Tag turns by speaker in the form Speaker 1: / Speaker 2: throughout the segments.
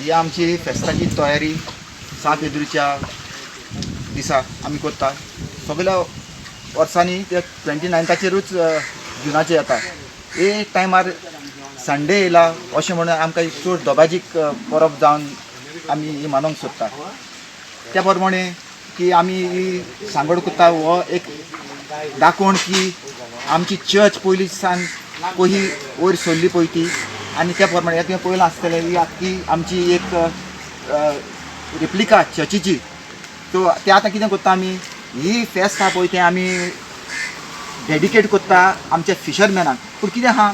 Speaker 1: ही आमची फेस्ताची तयारी 6 फेब्रुवारीच्या दिसा आमी करता. सगळ्या वर्सांनी ते 29ताचेरूच जुनाचे येता. हे टायमार संडे येयला अशें म्हणून आमकां चड दबाजीक परब जावन आमी ही मानूंक सोदता. त्या प्रमाणे की आमी ही सांगोड करता हो एक दाखोवन की आमची चर्च पयलीं सान कशी वयर सरली पळय ती, आनी त्या प्रमाणे तुवें पयलें आसतलें ही आख्खी आमची एक रेप्लिका चर्चीची. सो ते आतां कितें करता आमी, ही फेस्त आहा पळय तें आमी डेडिकेट करता आमच्या फिशरमॅनाक. पूण कितें आहा,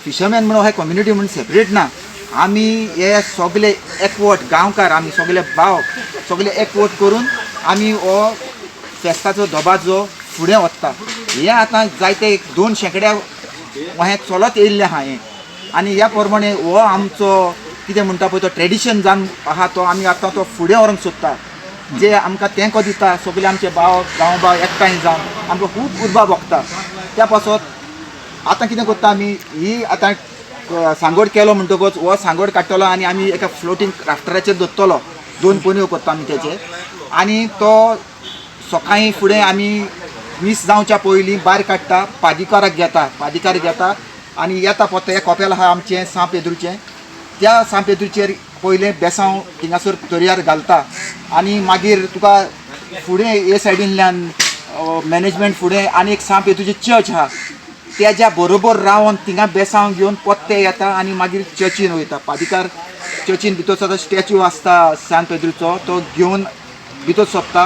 Speaker 1: फिशरमॅन म्हणून हे कम्युनिटी म्हणून सेपरेट ना. आमी हे सगळे एकवट गांवकार, आमी सगळे भाव सगळे एकवट करून आमी हो फेस्ताचो दबाजो फुडें व्हरता. हे आतां जायते 2 शेंकड्या हे चलत येयल्लें आहा हें. आनी ह्या प्रमाणे हो आमचो कितें म्हणटा पळय तो ट्रेडिशन जावन आहा तो आमी आतां तो फुडें व्हरूंक सोदता. जे आमकां तेंको दिता सगळे आमचे भाव गांवबाव एकठांय जावन आमकां खूब उर्बा भोगता. त्या पासत आतां कितें करता आमी, ही आतां सांगोड केलो म्हणटकूच हो सांगोड काडटलो आनी आमी एका फ्लोटींग राफ्टराचेर दवरतलो. 2 पोनयो करता आमी तेचे. आनी तो सकाळीं फुडें आमी मीस जावच्या पयलीं भायर काडटा, पादिकार घेता आनी येता पत्ता हें कॉपेल आहा आमचें 6 फेब्रुवारीचें. त्या 6 फेब्रुवारीचेर पयलें बेसांव थिंगासर तोरयार घालता. आनी मागीर तुका फुडें हे सायडींतल्यान मॅनेजमेंट फुडें आनी एक 6 फेब्रुवारीची चर्च आहा, तेज्या बरोबर रावन थिंगा बेसांव घेवन पत्ते येता आनी मागीर चर्चीन वयता. पादिकार चर्चीन भितर सद्दां स्टॅच्यू आसता 6 फेब्रुवारीचो, तो घेवन भितर सोंपता.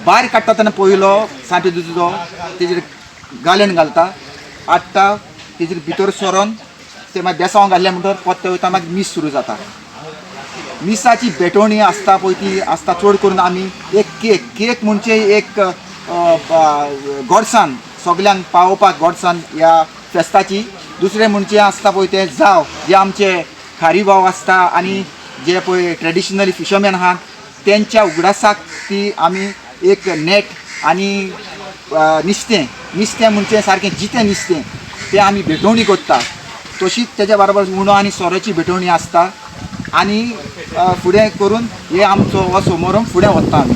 Speaker 1: भायर काडटा तेन्ना पयलो 6 फेब्रुवारीचो तेजेर गालेन घालता, हाडटा तेजेर भितर सरोन ते मागीर बेसांव घाल्ल्या म्हणटकर पत्ते वयता, मागीर मीस सुरू जाता. मिसाची भेटवणी आसता पळय ती आसता चड करून आमी एक केक म्हणजे एक गोडसाण सगल्यांक पावोवपाक गोडसाण ह्या फेस्ताची. दुसरें म्हणजे आसता पळय तें जाव जे आमचे खारी भाव आसता आनी जे पळय ट्रेडिशनली फिशरमॅन आहात तेंच्या उगडासाक ती आमी एक नेट आनी नुस्तें म्हणजे सारकें जितें नुस्तें तें आमी भेटवणी करता. तशीच तेज्या बरोबर उणो आनी सोऱ्याची भेटवणी आसता. आनी फुडें करून हे आमचो हो समारंभ फुडें व्हरता आमी.